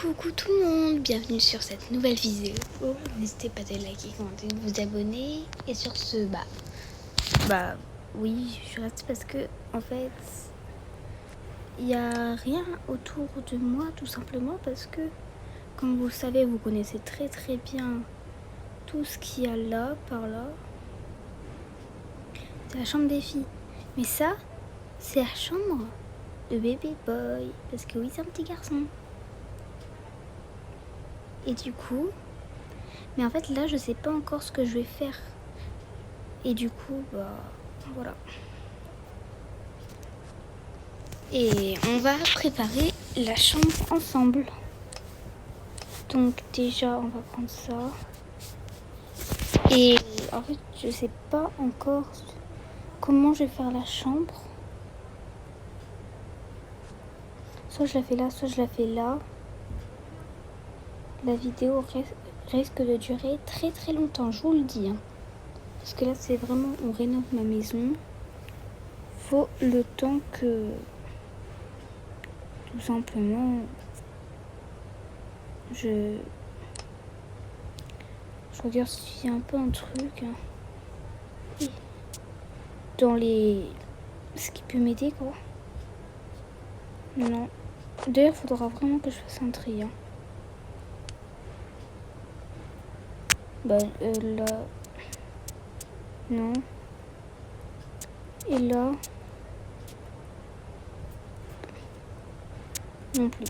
Coucou tout le monde, bienvenue sur cette nouvelle vidéo. N'hésitez pas à liker, commenter, de vous abonner. Et sur ce, oui, je reste parce que en fait, il n'y a rien autour de moi, tout simplement parce que, comme vous le savez, vous connaissez très très bien tout ce qu'il y a là, par là. C'est la chambre des filles. Mais ça, c'est la chambre de bébé boy, parce que oui, c'est un petit garçon. Et du coup, mais en fait là je sais pas encore ce que je vais faire. Et du coup voilà. Et on va préparer la chambre ensemble. Donc déjà on va prendre ça. Et en fait je sais pas encore comment je vais faire la chambre. Soit je la fais là, soit je la fais là. La vidéo risque de durer très très longtemps, je vous le dis. Parce que là c'est vraiment, on rénove ma maison. Faut le temps que tout simplement je regarde s'il y a un peu un truc dans ce qui peut m'aider quoi. Non. D'ailleurs, il faudra vraiment que je fasse un tri. Là. Non. Et là. Non plus.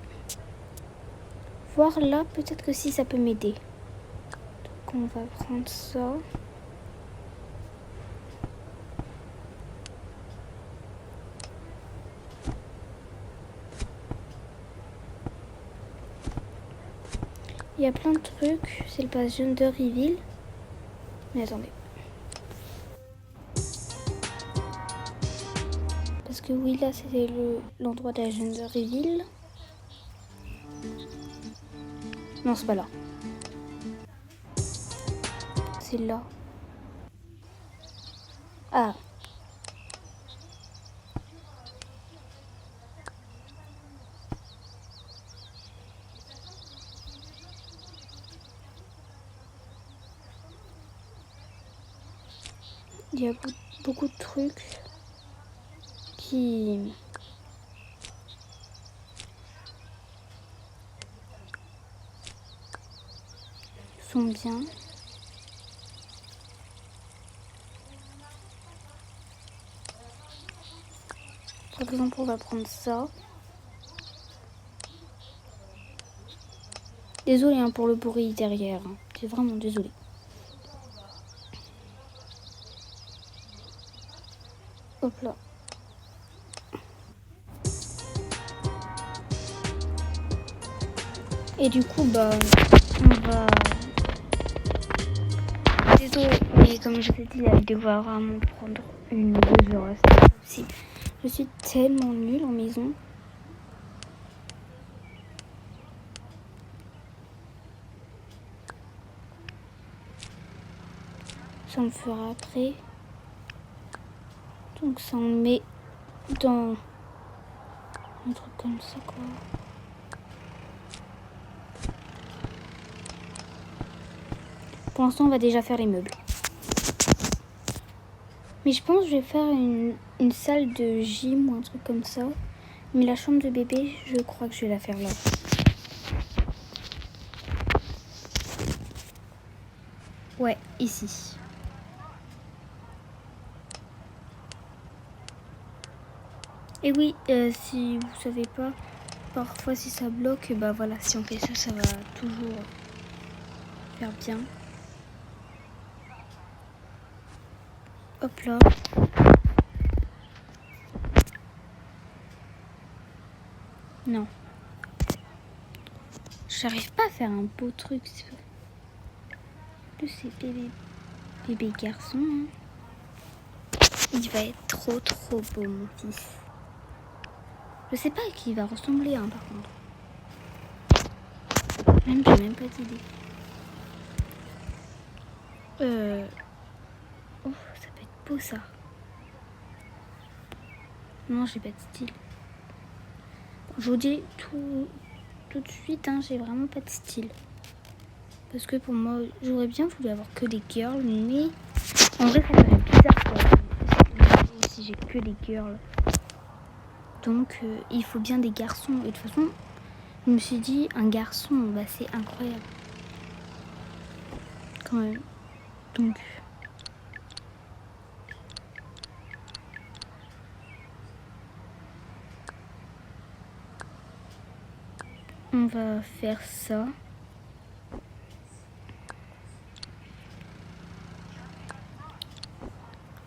Voir là, peut-être que si ça peut m'aider. Donc on va prendre ça. Il y a plein de trucs. C'est le pass Gender Reveal. Mais attendez. Parce que oui, là, c'était l'endroit de la Gender Reveal. Non, c'est pas là. C'est là. Ah. Il y a beaucoup de trucs qui sont bien. Par exemple, on va prendre ça. Désolée pour le bruit derrière. C'est vraiment désolée. Hop là. Et du coup, on va... Désolée, mais comme je vous ai dit, la vidéo va vraiment prendre 1 ou 2 heures. C'est pas possible. Je suis tellement nulle en maison. Ça me fera après. Donc ça on met dans un truc comme ça quoi. Pour l'instant on va déjà faire les meubles. Mais je pense que je vais faire une salle de gym ou un truc comme ça. Mais la chambre de bébé, je crois que je vais la faire là. Ouais, ici. Et oui, si vous savez pas, parfois si ça bloque, voilà, si on fait ça, ça va toujours faire bien. Hop là. Non. J'arrive pas à faire un beau truc. Plus c'est bébé garçon. Il va être trop beau mon fils. Je sais pas à qui il va ressembler par contre. Même j'ai même pas d'idée. Oh, ça peut être beau ça. Non, j'ai pas de style. Je vous dis tout tout de suite, hein, j'ai vraiment pas de style. Parce que pour moi, j'aurais bien voulu avoir que des girls, mais en vrai, ça ferait bizarre quoi. Si j'ai que des girls. Donc, il faut bien des garçons. Et de toute façon, je me suis dit, un garçon, bah, c'est incroyable. Quand même. Donc... on va faire ça.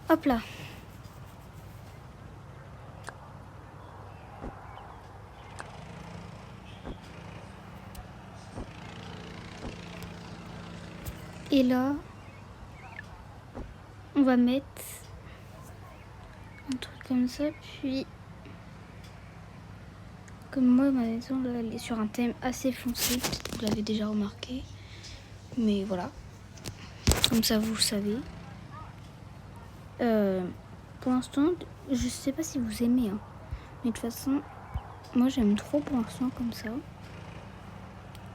Hop là. Et là, on va mettre un truc comme ça, puis comme moi ma maison là, elle est sur un thème assez foncé, peut-être que vous l'avez déjà remarqué, mais voilà, comme ça vous le savez. Pour l'instant, je sais pas si vous aimez, hein, mais de toute façon, moi j'aime trop pour l'instant comme ça.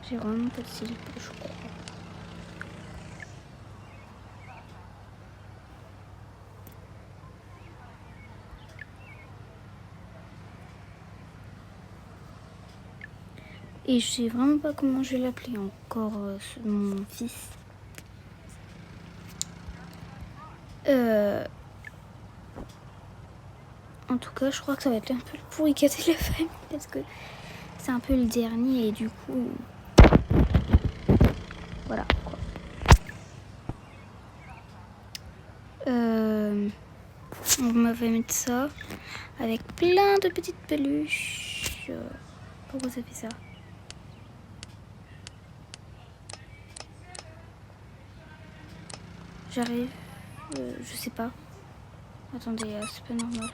J'ai vraiment pas de style, je crois. Et je sais vraiment pas comment je vais l'appeler encore, mon fils. En tout cas, je crois que ça va être un peu le pourricat de la famille parce que c'est un peu le dernier et du coup, voilà quoi. On m'avait mis ça avec plein de petites peluches. Pourquoi ça fait ça? J'arrive, je sais pas. Attendez, c'est pas normal.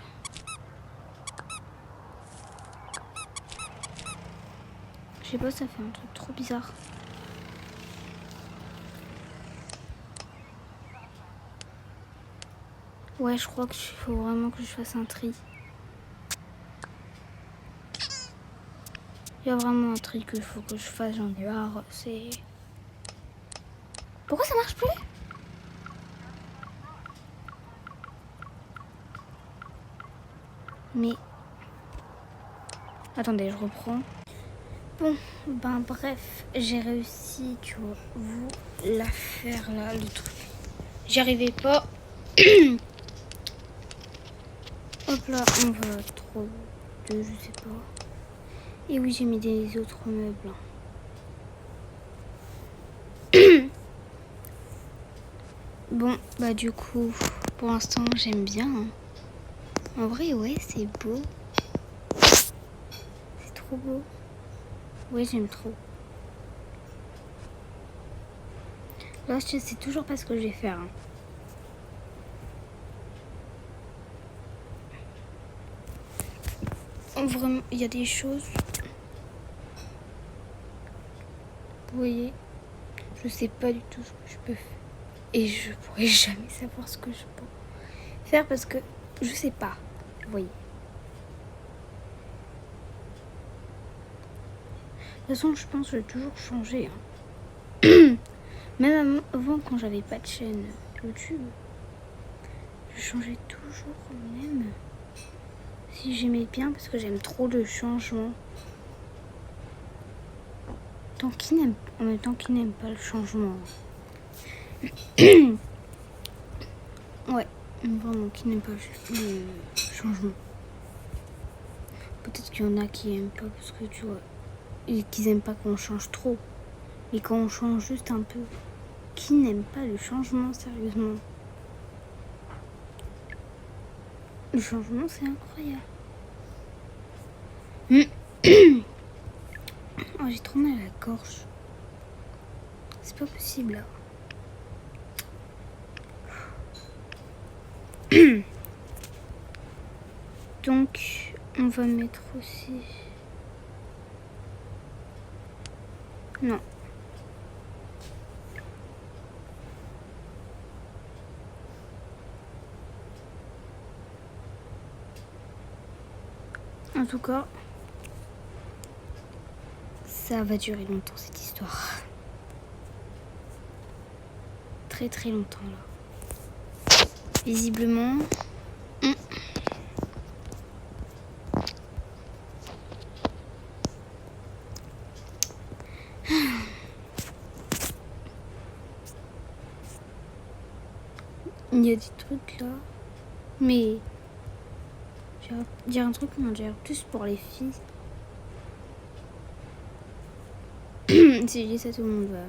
Je sais pas, ça fait un truc trop bizarre. Ouais, je crois qu'il faut vraiment que je fasse un tri. Il y a vraiment un tri qu'il faut que je fasse, j'en ai marre. C'est... Pourquoi ça marche plus? Mais... Attendez, je reprends. Bon, ben bref, j'ai réussi, tu vois, vous la faire là, le truc. J'y arrivais pas. Hop là, on va 3, 2, je sais pas. Et oui, j'ai mis des autres meubles. Bon, bah du coup, pour l'instant, j'aime bien. Hein. En vrai, ouais, c'est beau. C'est trop beau. Ouais, j'aime trop. Là, je sais toujours pas ce que je vais faire. Hein. Vraiment, il y a des choses. Vous voyez, je sais pas du tout ce que je peux faire. Et je pourrais jamais savoir ce que je peux faire parce que je sais pas. Vous voyez. De toute façon, je pense que je vais toujours changer. Hein. Même avant, quand j'avais pas de chaîne YouTube, je changeais toujours même. Si j'aimais bien, parce que j'aime trop le changement. En même temps, qui n'aime pas le changement? Ouais, vraiment, qui n'aime pas le changement. Peut-être qu'il y en a qui aiment pas parce que tu vois, et qu'ils aiment pas qu'on change trop. Mais quand on change juste un peu, qui n'aime pas le changement, sérieusement? Le changement, c'est incroyable. Oh, j'ai trop mal à la gorge. C'est pas possible là. Donc, on va mettre aussi... Non. En tout cas, Ça va durer longtemps cette histoire. Très très longtemps là. Visiblement. Il y a des trucs là. Mais. Je vais dire un truc, mais on dirait plus pour les filles. Si je dis ça, tout le monde va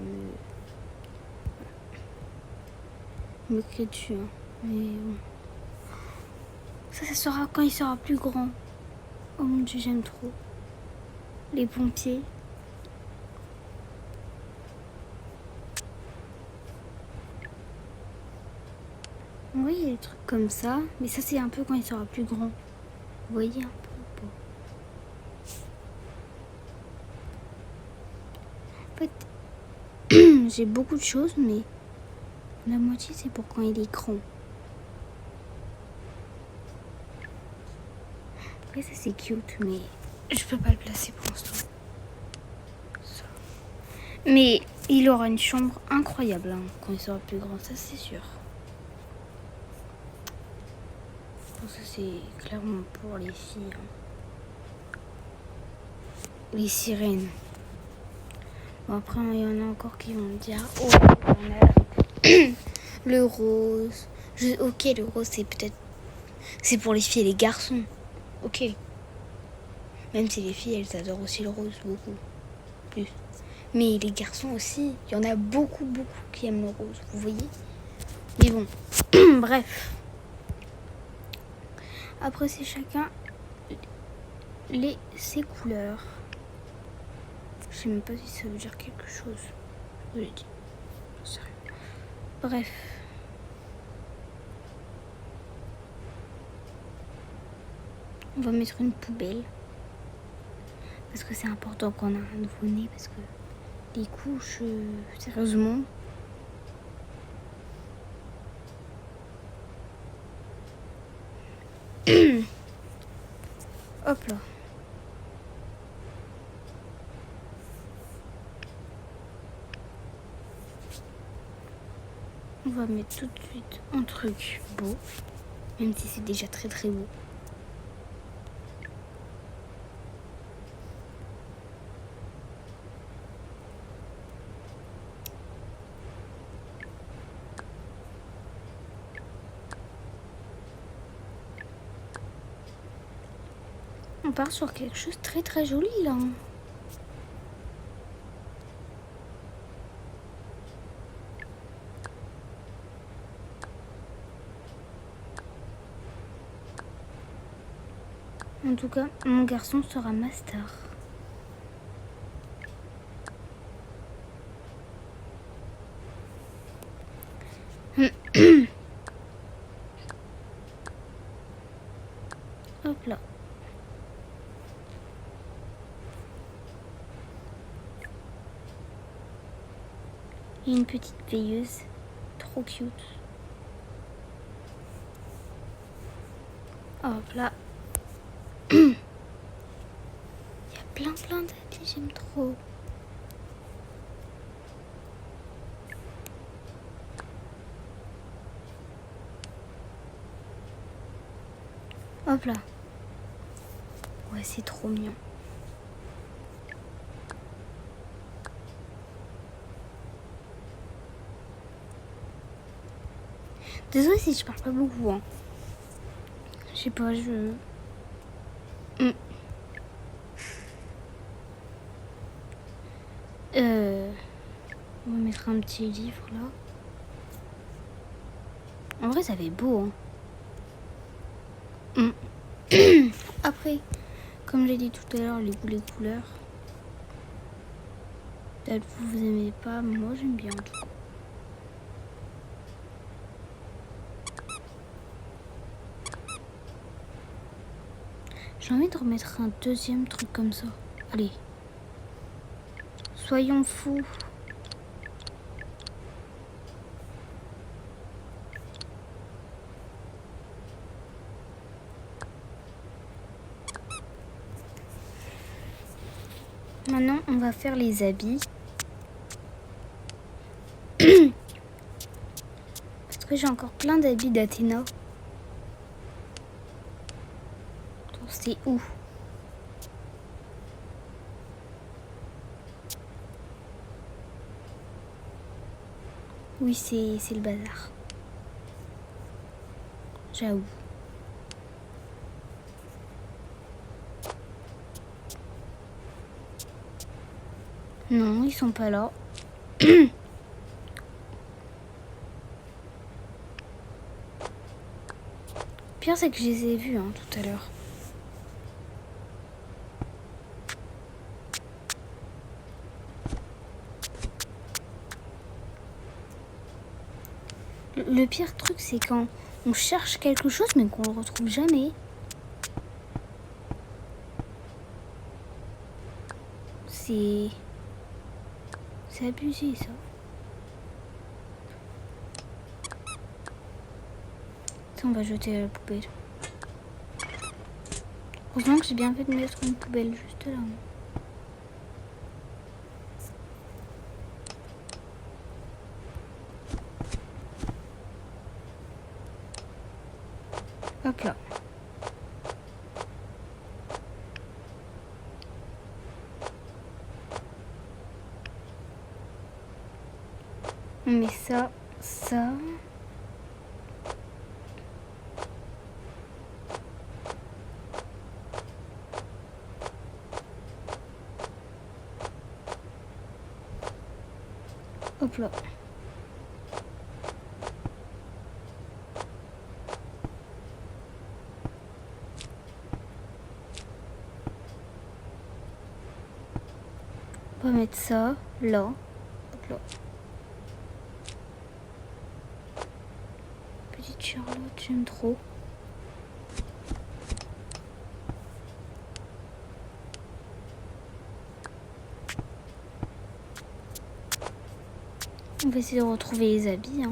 me crier dessus. Hein. Mais bon. Ça sera quand il sera plus grand. Oh mon dieu, j'aime trop. Les pompiers. Oui, il y a des trucs comme ça. Mais ça, c'est un peu quand il sera plus grand. Vous voyez un peu. Bon. En fait, j'ai beaucoup de choses, mais la moitié, c'est pour quand il est grand. Après, ça, c'est cute, mais je peux pas le placer pour l'instant. Mais il aura une chambre incroyable hein, quand il sera plus grand, ça, c'est sûr. Bon, ça, c'est clairement pour les filles. Hein. Les sirènes. Bon, après, il y en a encore qui vont me dire oh, on a le rose. Ok, le rose, c'est peut-être. C'est pour les filles et les garçons. Ok. Même si les filles, elles adorent aussi le rose beaucoup. Plus. Mais les garçons aussi. Il y en a beaucoup, beaucoup qui aiment le rose. Vous voyez? Mais bon. Bref. Après, c'est chacun ses couleurs. Je sais même pas si ça veut dire quelque chose. Je vous l'ai dit. Bref. On va mettre une poubelle. Parce que c'est important qu'on a un nouveau-né. Parce que les couches, sérieusement. Hop là. On va mettre tout de suite un truc beau. Même si c'est déjà très très beau. On part sur quelque chose de très très joli là. En tout cas, mon garçon sera ma star. Hop là. Et une petite veilleuse. Trop cute. Hop là. Il y a plein d'habits, j'aime trop. Hop là. Ouais, c'est trop mignon. Désolée si je parle pas beaucoup. Hein. Je sais pas, On va mettre un petit livre là. En vrai, ça fait beau. Hein. Après, comme j'ai dit tout à l'heure, les goûts, les couleurs. Peut-être vous aimez pas, moi j'aime bien en tout cas. J'ai envie de remettre un deuxième truc comme ça. Allez. Soyons fous. Maintenant, on va faire les habits. Parce que j'ai encore plein d'habits d'Athéna. C'est où? Oui, c'est le bazar. J'avoue. Non, ils sont pas là. Le pire, c'est que je les ai vus tout à l'heure. Le pire truc, c'est quand on cherche quelque chose, mais qu'on le retrouve jamais. C'est abusé, ça. Ça, on va jeter à la poubelle. Heureusement que j'ai bien fait de mettre une poubelle juste là. Hop là. On met ça, ça. Hop là. On va mettre ça là. Hop là. Petite Charlotte, j'aime trop. On va essayer de retrouver les habits.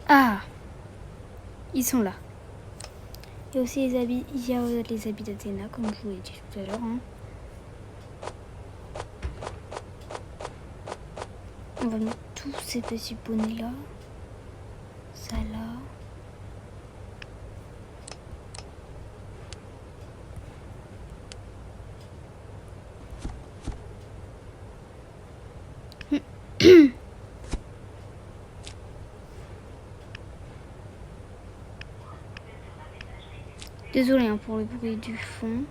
Ah, ils sont là. Il y a aussi les habits, d'Athéna, comme je vous l'ai dit tout à l'heure. On va mettre tous ces petits bonnets là. Ça là. Désolée pour le bruit du fond.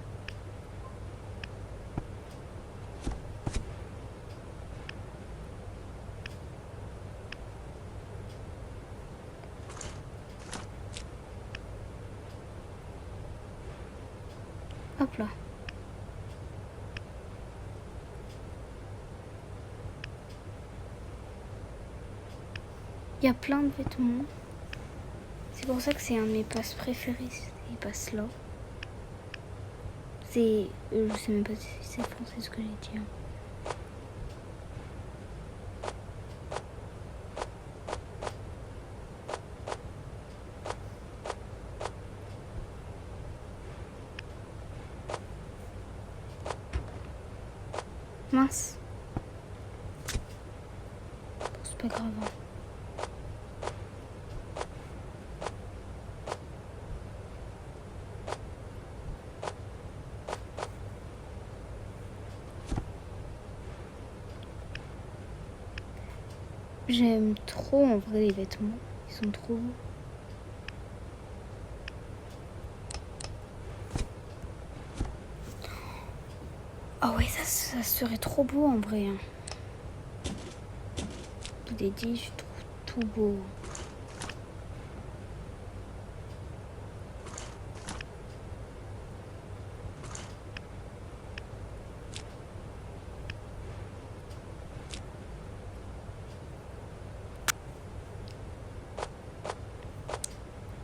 Hop là. Il y a plein de vêtements. C'est pour ça que c'est un de mes passes préférés. Il passe là. C'est... je sais même pas si c'est français ce que j'ai dit. Mince. C'est pas grave. J'aime trop en vrai les vêtements. Ils sont trop beaux. Ah ouais, ça serait trop beau en vrai. Tout est dit, je trouve tout beau.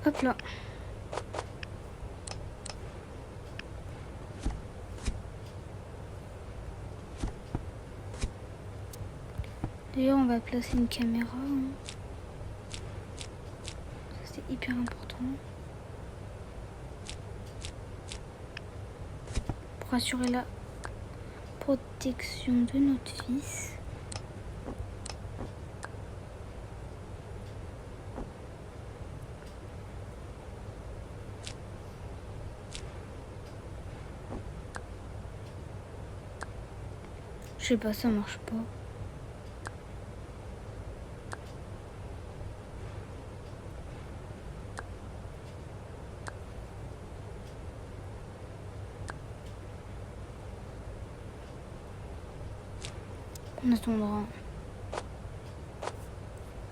Hop là. D'ailleurs, on va placer une caméra. hyper important. Pour assurer la protection de notre fils. Je sais pas, ça marche pas. On attendra.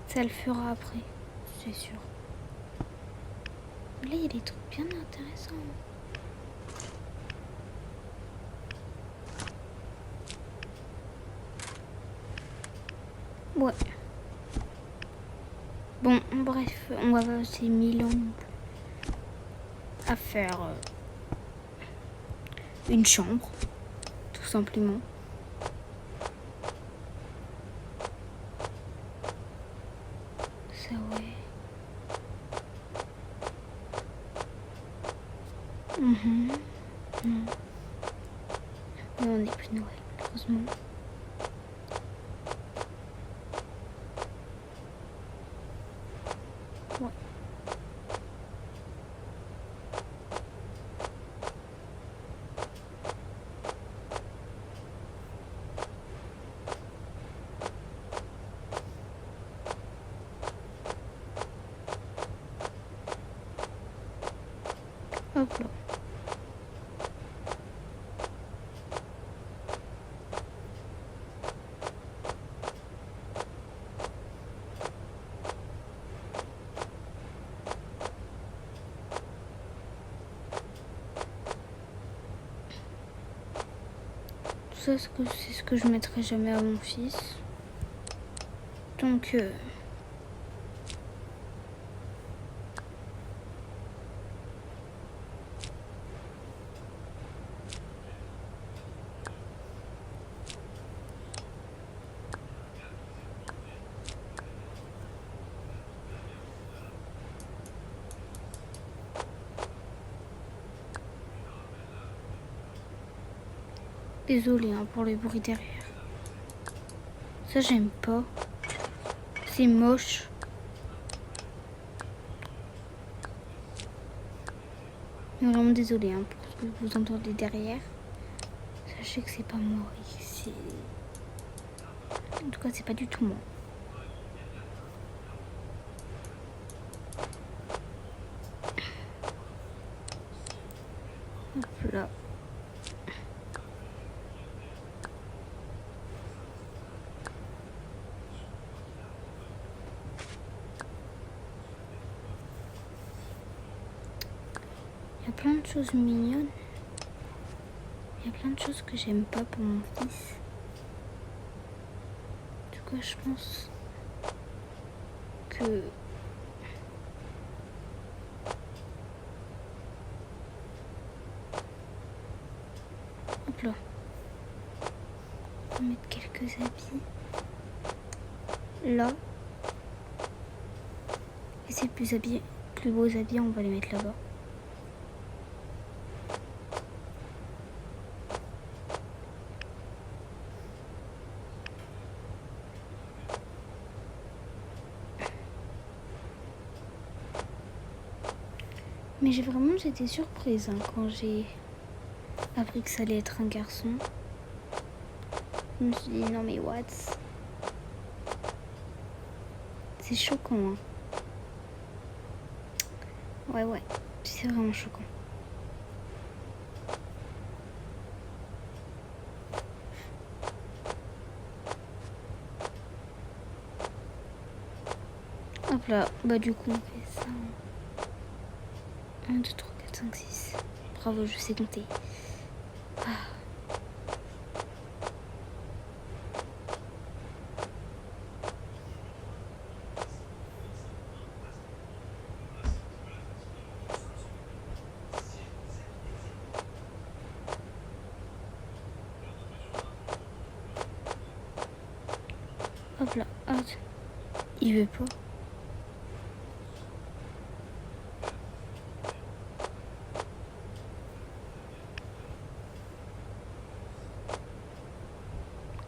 Ça le fera après, c'est sûr. Là, il y a des trucs bien intéressants. Ouais. Bon, bref, on va passer 1000 ans à faire une chambre, tout simplement. Ça, ouais. Non. Mais on n'est plus Noël, heureusement. Ouais. Hop là. Ça, c'est ce que je mettrai jamais à mon fils. Donc, désolée hein, pour les bruits derrière. Ça, j'aime pas. C'est moche. Mais vraiment désolée hein, pour ce que vous entendez derrière. Sachez que c'est pas moi. En tout cas, c'est pas du tout moi. Hop là. Il y a plein de choses mignonnes. Il y a plein de choses que j'aime pas pour mon fils. En tout cas, je pense que hop là. On va mettre quelques habits. Là. Et ces plus beaux habits, on va les mettre là-bas. Mais j'étais surprise hein, quand j'ai appris que ça allait être un garçon. Je me suis dit non mais what? C'est choquant hein. Ouais, c'est vraiment choquant. Hop là, bah du coup on fait ça. 1, 2, 3, 4, 5, 6. Bravo, je sais compter. Ah. Hop là, hop. Il veut pas.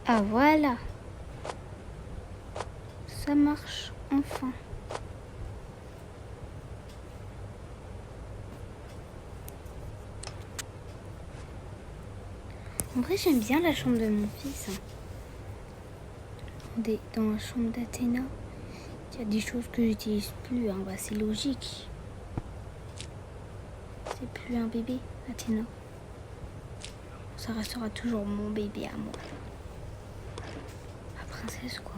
Ah voilà. Ça marche enfin. En vrai, j'aime bien la chambre de mon fils. Dans la chambre d'Athéna, il y a des choses que j'utilise plus. Bah, c'est logique. C'est plus un bébé, Athéna. Ça restera toujours mon bébé à moi. La princesse, quoi.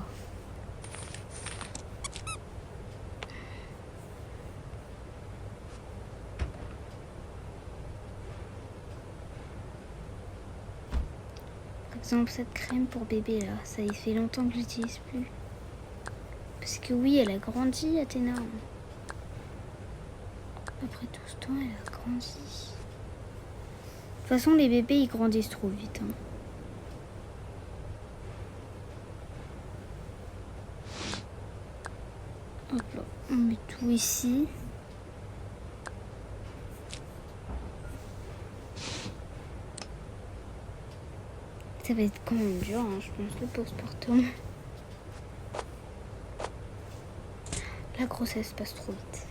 Par exemple, cette crème pour bébé, là, ça y fait longtemps que je l'utilise plus. Parce que oui, elle a grandi, Athéna. Après tout ce temps, elle a grandi. De toute façon, les bébés, ils grandissent trop vite. Hop là, on met tout ici. Ça va être quand même dur, je pense, le postpartum. La grossesse passe trop vite.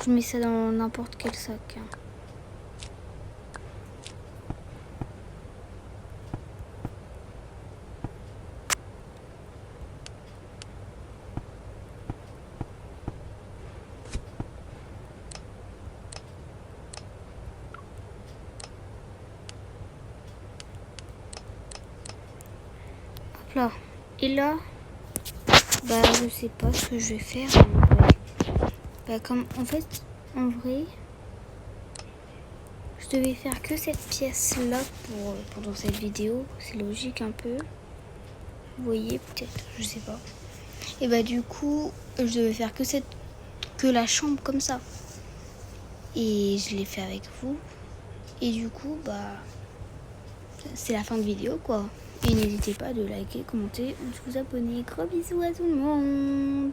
Je mets ça dans n'importe quel sac. Hop là. Et là, bah je sais pas ce que je vais faire en vrai. Bah comme en vrai, je devais faire que cette pièce là pendant cette vidéo. C'est logique un peu. Vous voyez peut-être, je sais pas. Et bah du coup, je devais faire que la chambre comme ça. Et je l'ai fait avec vous. Et du coup, bah c'est la fin de vidéo quoi. Et n'hésitez pas de liker, commenter ou de vous abonner. Gros bisous à tout le monde.